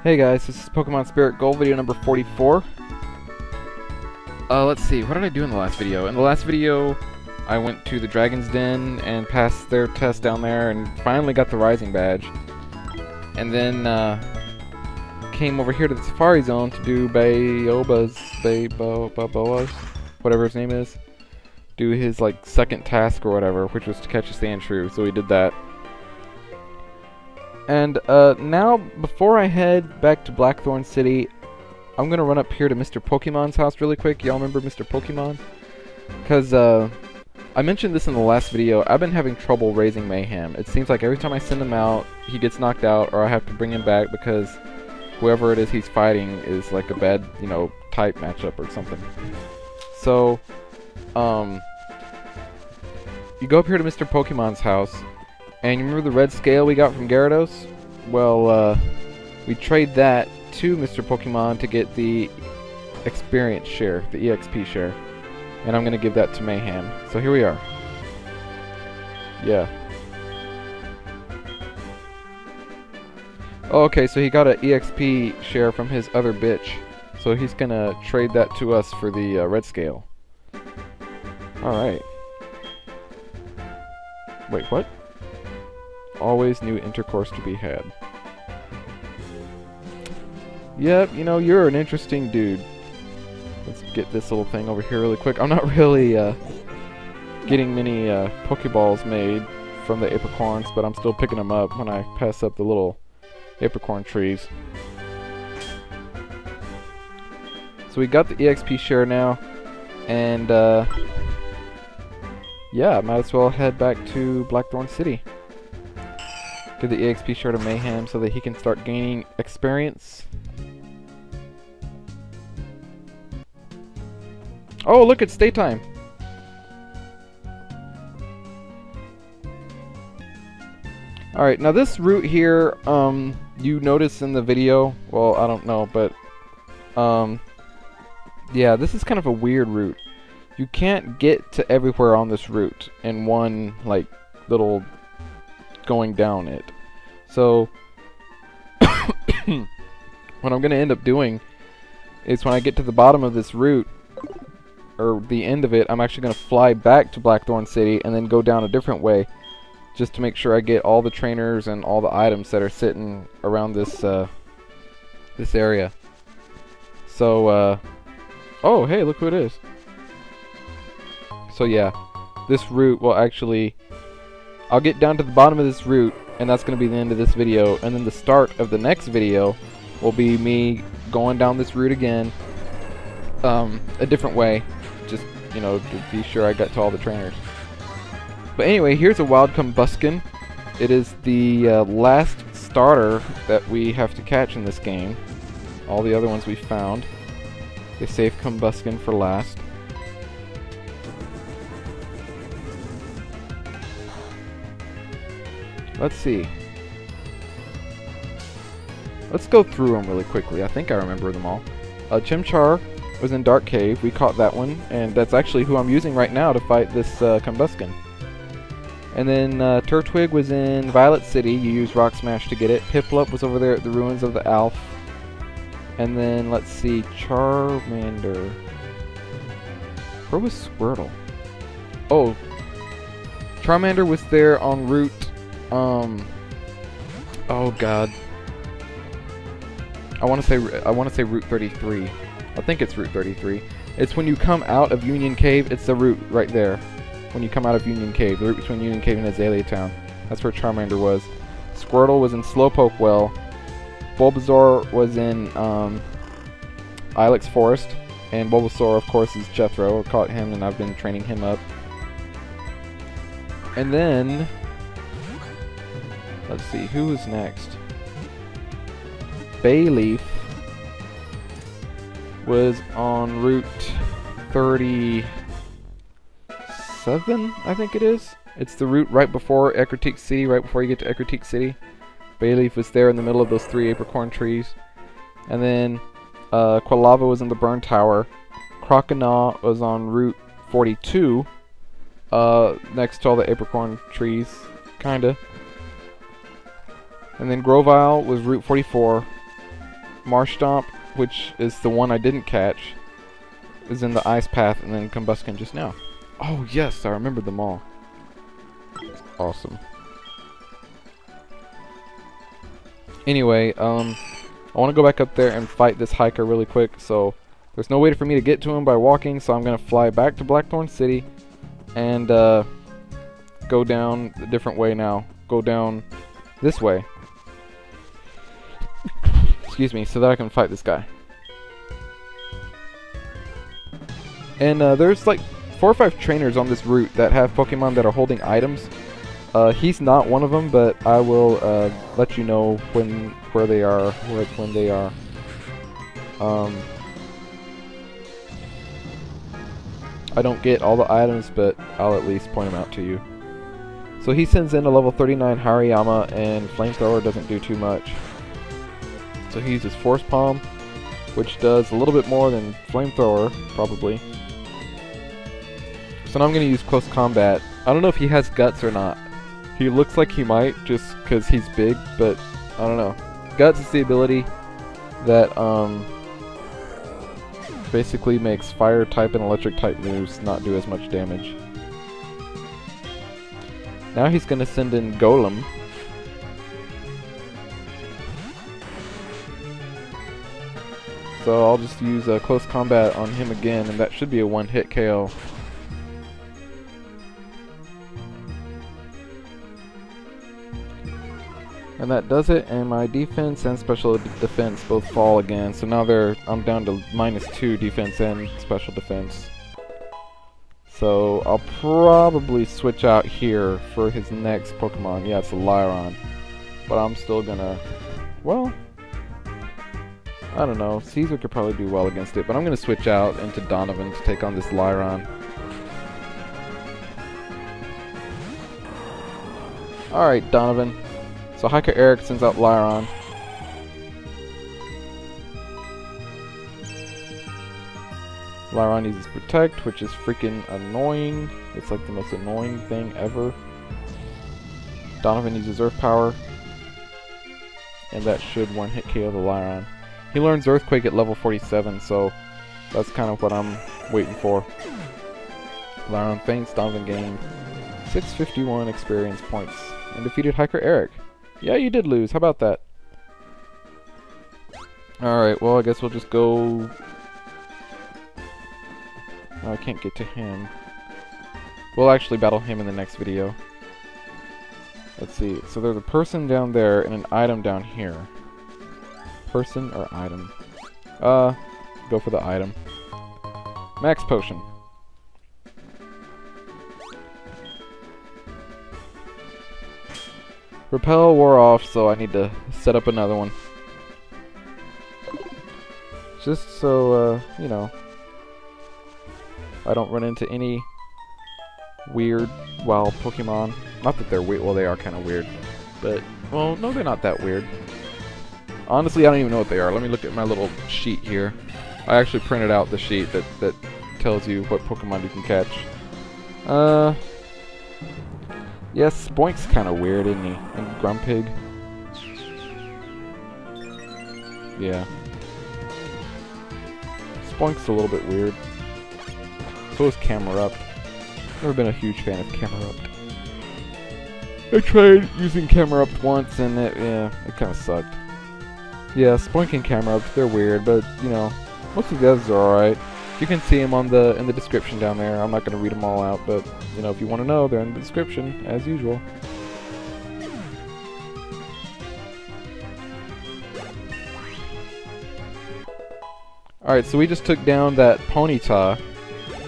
Hey guys, this is Pokemon Spirit Gold video number 44. Let's see, what did I do in the last video? In the last video, I went to the Dragon's Den and passed their test down there and finally got the Rising Badge. And then, came over here to the Safari Zone to do Barboach's, whatever his name is. Do his, like, second task or whatever, which was to catch a Sandshrew, so we did that. And now, before I head back to Blackthorn City, I'm gonna run up here to Mr. Pokemon's house really quick. Y'all remember Mr. Pokemon? Because I mentioned this in the last video. I've been having trouble raising Mayhem. It seems like every time I send him out, he gets knocked out, or I have to bring him back because whoever it is he's fighting is like a bad, you know, type matchup or something. So, you go up here to Mr. Pokemon's house. And you remember the red scale we got from Gyarados? Well, we trade that to Mr. Pokemon to get the experience share, the EXP share. And I'm going to give that to Mayhem. So here we are. Yeah. Oh, okay, so he got an EXP share from his other bitch. So he's going to trade that to us for the red scale. Alright. Wait, what? Always new intercourse to be had. Yep, you know, you're an interesting dude. Let's get this little thing over here really quick. I'm not really getting many Pokeballs made from the apricorns, but I'm still picking them up when I pass up the little apricorn trees. So we got the EXP share now, and yeah, might as well head back to Blackthorn City. Give the EXP share to Mayhem so that he can start gaining experience. Oh, look, it's daytime. Alright, now this route here, you notice in the video, well, I don't know, but, yeah, this is kind of a weird route. You can't get to everywhere on this route in one, like, little going down it. So what I'm going to end up doing is when I get to the bottom of this route, or the end of it, I'm actually going to fly back to Blackthorn City and then go down a different way just to make sure I get all the trainers and all the items that are sitting around this this area. So oh, hey, look who it is. So yeah, this route will actually, I'll get down to the bottom of this route, and that's going to be the end of this video, and then the start of the next video will be me going down this route again, a different way, just, you know, to be sure I got to all the trainers. But anyway, here's a wild Combusken. It is the last starter that we have to catch in this game. All the other ones we found. They saved Combusken for last. Let's see. Let's go through them really quickly. I think I remember them all. Chimchar was in Dark Cave. We caught that one, and that's actually who I'm using right now to fight this Combusken. And then Turtwig was in Violet City. You use Rock Smash to get it. Piplup was over there at the ruins of the Alph. And then let's see, Charmander. Where was Squirtle? Oh, Charmander was there en route. Oh god. I want to say Route 33. I think it's Route 33. It's when you come out of Union Cave. It's the route right there. When you come out of Union Cave, the route between Union Cave and Azalea Town. That's where Charmander was. Squirtle was in Slowpoke Well. Bulbasaur was in Ilex Forest, and Bulbasaur, of course, is Jethro. I caught him, and I've been training him up. And then, let's see, who is next? Bayleaf was on Route 37, I think it is. It's the route right before Ecruteak City, right before you get to Ecruteak City. Bayleaf was there in the middle of those 3 apricorn trees. And then Quilava was in the Burn Tower. Croconaw was on Route 42, next to all the apricorn trees, kinda. And then Grovyle was Route 44. Marshtomp, which is the one I didn't catch, is in the ice path, and then Combusken just now. Oh yes, I remember them all. Awesome. Anyway, I want to go back up there and fight this hiker really quick, so there's no way for me to get to him by walking, so I'm going to fly back to Blackthorn City and go down a different way now. Go down this way. Excuse me, so that I can fight this guy. And there's like 4 or 5 trainers on this route that have Pokemon that are holding items. He's not one of them, but I will let you know where they are, when they are. I don't get all the items, but I'll at least point them out to you. So he sends in a level 39 Hariyama, and Flamethrower doesn't do too much. So he uses Force Palm, which does a little bit more than Flamethrower, probably. So now I'm going to use Close Combat. I don't know if he has Guts or not. He looks like he might, just because he's big, but I don't know. Guts is the ability that basically makes fire type and electric type moves not do as much damage. Now he's going to send in Golem. So I'll just use Close Combat on him again, and that should be a one-hit KO. And that does it, and my defense and special defense both fall again. So now I'm down to -2 defense and special defense. So I'll probably switch out here for his next Pokemon. Yeah, it's a Lairon. But I'm still gonna, well, I don't know. Caesar could probably do well against it, but I'm gonna switch out into Donphan to take on this Lairon. Alright, Donphan. So Hiker Eric sends out Lairon. Lairon uses Protect, which is freaking annoying. It's like the most annoying thing ever. Donphan uses Earth Power. And that should one-hit KO the Lairon. He learns Earthquake at level 47, so that's kind of what I'm waiting for. Lairon faints, Donphan gained 651 experience points and defeated Hiker Eric. Yeah, you did lose. How about that? Alright, well, I guess we'll just go... Oh, I can't get to him. We'll actually battle him in the next video. Let's see. So there's a person down there and an item down here. Person or item? Go for the item. Max Potion. Repel wore off, so I need to set up another one. Just so, you know, I don't run into any weird wild Pokemon. Not that they're weird, well, they are kind of weird. But, well, no, they're not that weird. Honestly, I don't even know what they are. Let me look at my little sheet here. I actually printed out the sheet that tells you what Pokemon you can catch. Yes, Spoink's kind of weird, isn't he? And Grumpig. Yeah. Spoink's a little bit weird. So is Camerupt. Never been a huge fan of Camerupt. I tried using Camerupt once and it kind of sucked. Yeah, Spoink and Camerupt, they're weird, but, you know, most of the others are alright. You can see them in the description down there. I'm not going to read them all out, but, you know, if you want to know, they're in the description, as usual. Alright, so we just took down that Ponyta,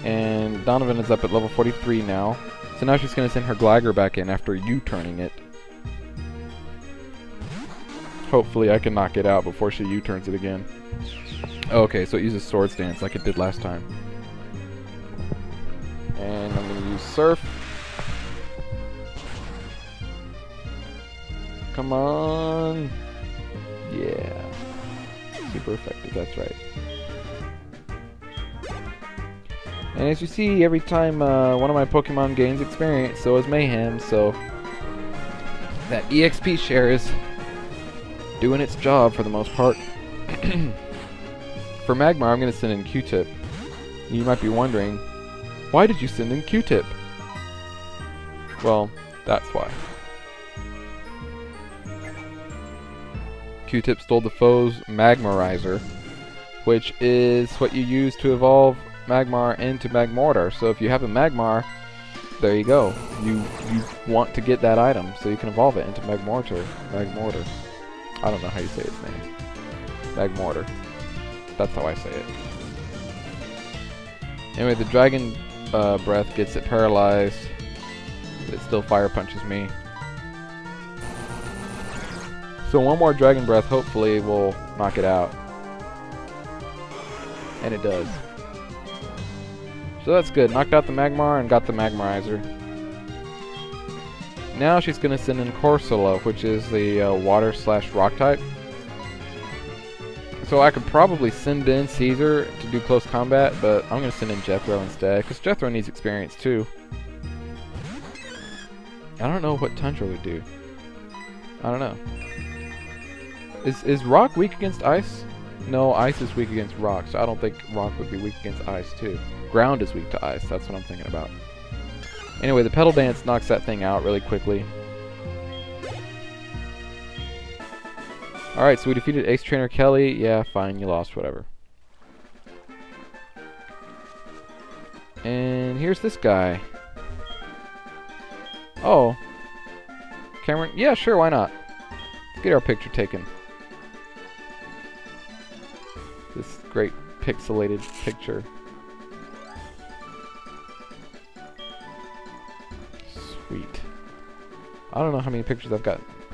and Donphan is up at level 43 now. So now she's going to send her Gligar back in after U-turning it. Hopefully I can knock it out before she U-turns it again. Okay, so it uses Swords Dance like it did last time. And I'm going to use Surf. Come on! Yeah. Super effective, that's right. And as you see, every time one of my Pokemon gains experience, so is Mayhem, so that EXP share is doing its job for the most part. For Magmar, I'm going to send in Q-Tip. You might be wondering, why did you send in Q-Tip? Well, that's why. Q-Tip stole the foe's Magmarizer, which is what you use to evolve Magmar into Magmortar. So if you have a Magmar, there you go. You want to get that item so you can evolve it into Magmortar. I don't know how you say its name. Magmortar. That's how I say it. Anyway, the Dragon Breath gets it paralyzed. It still Fire Punches me. So one more Dragon Breath hopefully will knock it out. And it does. So that's good. Knocked out the Magmar and got the Magmarizer. Now she's going to send in Corsola, which is the water/rock type. So I could probably send in Caesar to do close combat, but I'm going to send in Jethro instead, because Jethro needs experience too. I don't know what Tundra would do. I don't know. Is Rock weak against Ice? No, Ice is weak against Rock, so I don't think Rock would be weak against Ice too. Ground is weak to Ice, that's what I'm thinking about. Anyway, the Petal Dance knocks that thing out really quickly. Alright, so we defeated Ace Trainer Kelly. Yeah, fine, you lost, whatever. And here's this guy. Oh. Cameron? Yeah, sure, why not? Let's get our picture taken. This great pixelated picture. Sweet. I don't know how many pictures I've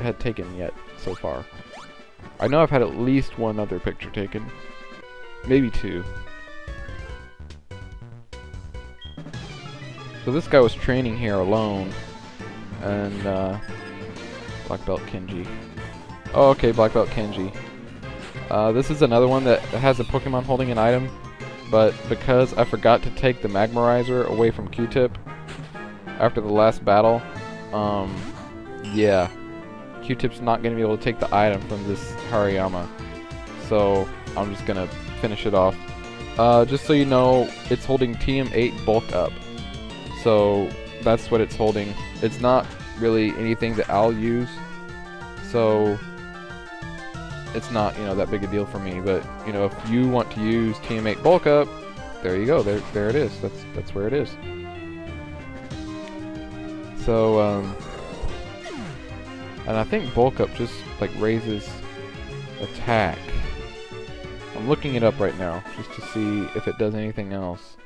had taken yet so far. I know I've had at least one other picture taken. Maybe two. So this guy was training here alone. And, Black Belt Kenji. Oh, okay, Black Belt Kenji. This is another one that has a Pokemon holding an item. But because I forgot to take the Magmarizer away from Q-Tip after the last battle, yeah. Q-Tip's not going to be able to take the item from this Hariyama. So, I'm just going to finish it off. Just so you know, it's holding TM8 Bulk Up. So, that's what it's holding. It's not really anything that I'll use. So, it's not, you know, that big a deal for me. But, you know, if you want to use TM8 Bulk Up, there you go. There it is. That's where it is. So, and I think Bulk Up just, like, raises attack. I'm looking it up right now, just to see if it does anything else.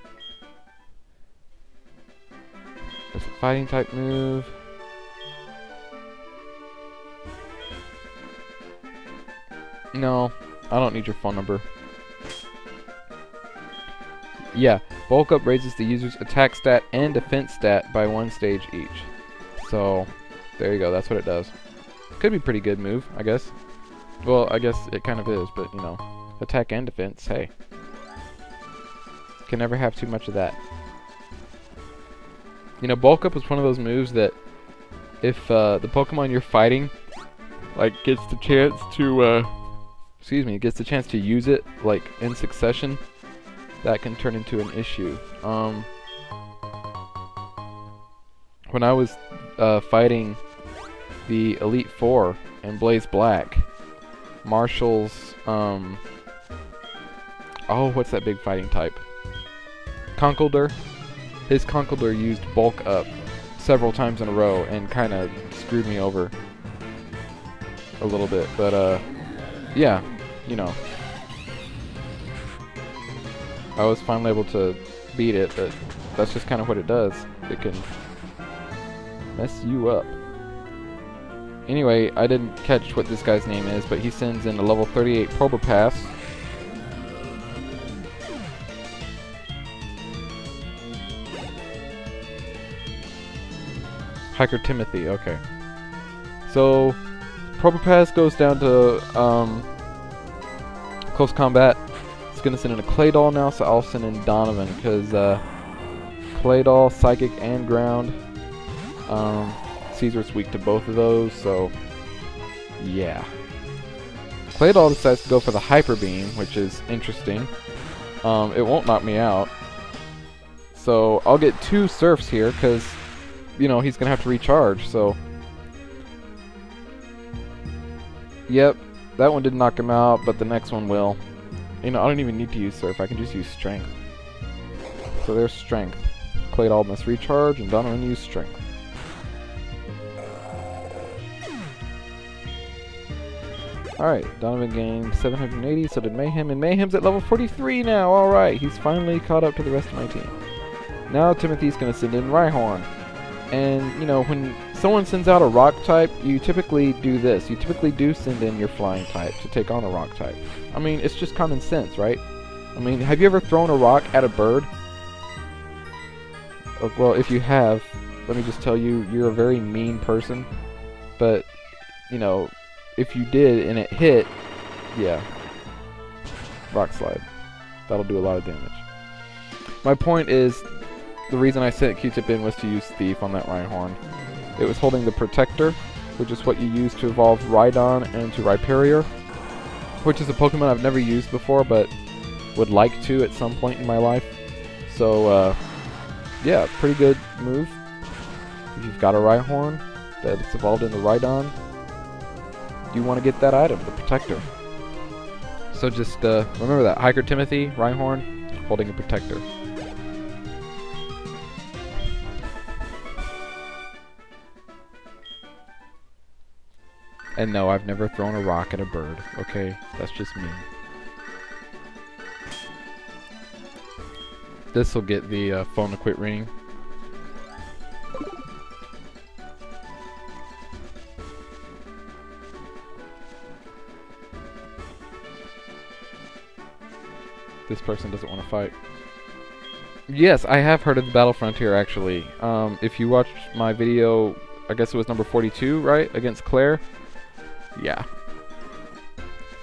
It's a fighting type move. No, I don't need your phone number. Yeah, Bulk Up raises the user's attack stat and defense stat by 1 stage each. So, there you go, that's what it does. Could be a pretty good move, I guess. Well, I guess it kind of is, but, you know, attack and defense, hey. Can never have too much of that. You know, Bulk Up is one of those moves that if the Pokemon you're fighting, like, gets the chance to, gets the chance to use it, like, in succession, that can turn into an issue. When I was fighting the Elite Four in Blaze Black, Marshall's, oh, what's that big fighting type? Conkeldurr? His Conkeldurr used Bulk Up several times in a row and kind of screwed me over a little bit, but, yeah, you know. I was finally able to beat it, but that's just kind of what it does. It can mess you up. Anyway, I didn't catch what this guy's name is, but he sends in a level 38 Probopass. Hiker Timothy, okay. So, Probopass goes down to close combat. It's going to send in a Claydol now, so I'll send in Donphan, because Claydol, Psychic, and Ground. Caesar's weak to both of those, so yeah. Claydol decides to go for the Hyper Beam, which is interesting. It won't knock me out. So I'll get 2 Surfs here, because, you know, he's going to have to recharge, so... Yep, that one didn't knock him out, but the next one will. You know, I don't even need to use Surf, I can just use Strength. So there's Strength. Claydol must recharge, and Donphan use Strength. Alright, Donphan gained 780, so did Mayhem, and Mayhem's at level 43 now! Alright, he's finally caught up to the rest of my team. Now Timothy's gonna send in Rhyhorn. And, you know, when someone sends out a rock type, you typically do this. You typically do send in your flying type to take on a rock type. I mean, it's just common sense, right? I mean, have you ever thrown a rock at a bird? Well, if you have, let me just tell you, you're a very mean person. But, you know, if you did and it hit, yeah. Rock slide. That'll do a lot of damage. My point is, the reason I sent Q-Tip in was to use Thief on that Rhyhorn. It was holding the Protector, which is what you use to evolve Rhydon into Rhyperior, which is a Pokemon I've never used before, but would like to at some point in my life. So, yeah, pretty good move. If you've got a Rhyhorn that's evolved into Rhydon, you want to get that item, the Protector. So just remember that. Hiker Timothy, Rhyhorn, holding a Protector. And no, I've never thrown a rock at a bird, okay? That's just me. This'll get the phone to quit ringing. This person doesn't want to fight. Yes, I have heard of the Battle Frontier, actually. If you watched my video, I guess it was number 42, right? Against Claire? Yeah.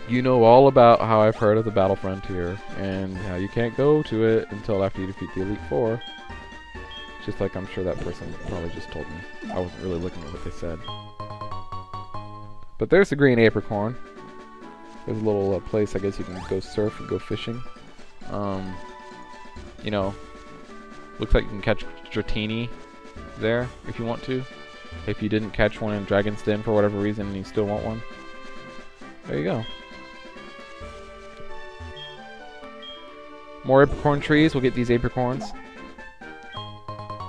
You know all about how I've heard of the Battle Frontier, and how you can't go to it until after you defeat the Elite Four. Just like I'm sure that person probably just told me. I wasn't really looking at what they said. But there's the green apricorn. There's a little place I guess you can go surf and go fishing. You know, looks like you can catch Dratini there if you want to. If you didn't catch one in Dragon's Den for whatever reason and you still want one, there you go. More apricorn trees. We'll get these apricorns.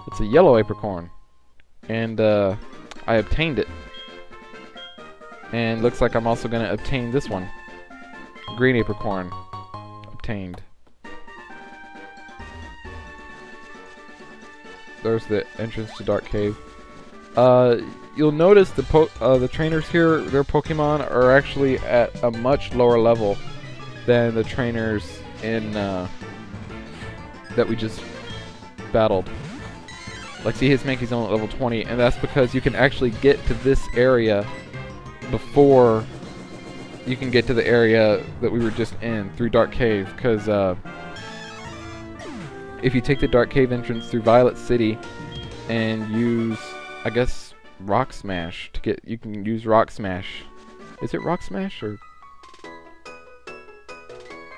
It's a yellow apricorn, and I obtained it. And looks like I'm also going to obtain this one. Green apricorn. Obtained. There's the entrance to Dark Cave. You'll notice the trainers here, their Pokemon are actually at a much lower level than the trainers in that we just battled. Like, see, his Mankey's only at level 20, and that's because you can actually get to this area before you can get to the area that we were just in through Dark Cave. Because if you take the Dark Cave entrance through Violet City and use, I guess, Rock Smash to get, you can use Rock Smash. Is it Rock Smash or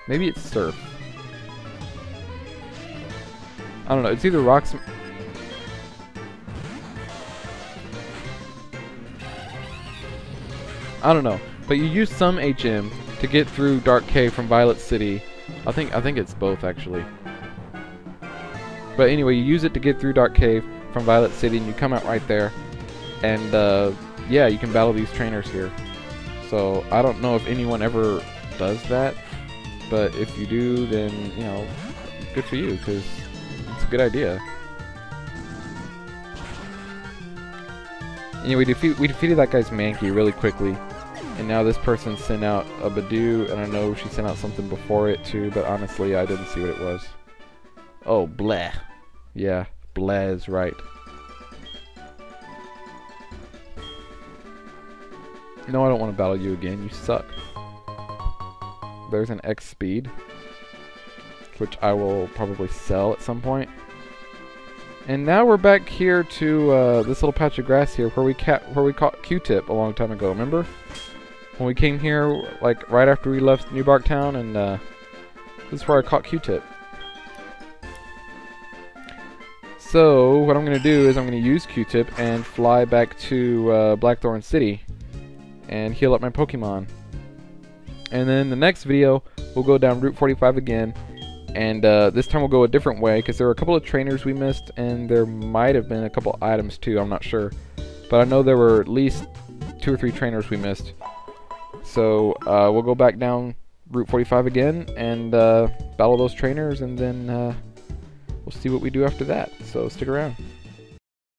maybe it's Surf? I don't know. It's either Rock Smash. I don't know, but you use some HM to get through Dark Cave from Violet City. I think it's both actually. But anyway, you use it to get through Dark Cave from Violet City, and you come out right there. And yeah, you can battle these trainers here. So I don't know if anyone ever does that, but if you do, then you know, good for you, because it's a good idea. Anyway, we defeated that guy's Mankey really quickly. And now this person sent out a Badoo, and I know she sent out something before it too, but honestly I didn't see what it was. Oh, bleh. Yeah, bleh is right. No, I don't want to battle you again, you suck. There's an X speed, which I will probably sell at some point. And now we're back here to this little patch of grass here where we caught Q-Tip a long time ago, remember? when we came here, like right after we left New Bark Town, and this is where I caught Q-Tip. So what I'm going to do is I'm going to use Q-Tip and fly back to Blackthorn City and heal up my Pokemon. And then the next video, we'll go down Route 45 again, and this time we'll go a different way because there were a couple of trainers we missed, and there might have been a couple items too, I'm not sure. But I know there were at least 2 or 3 trainers we missed. So we'll go back down Route 45 again and battle those trainers, and then we'll see what we do after that. So stick around.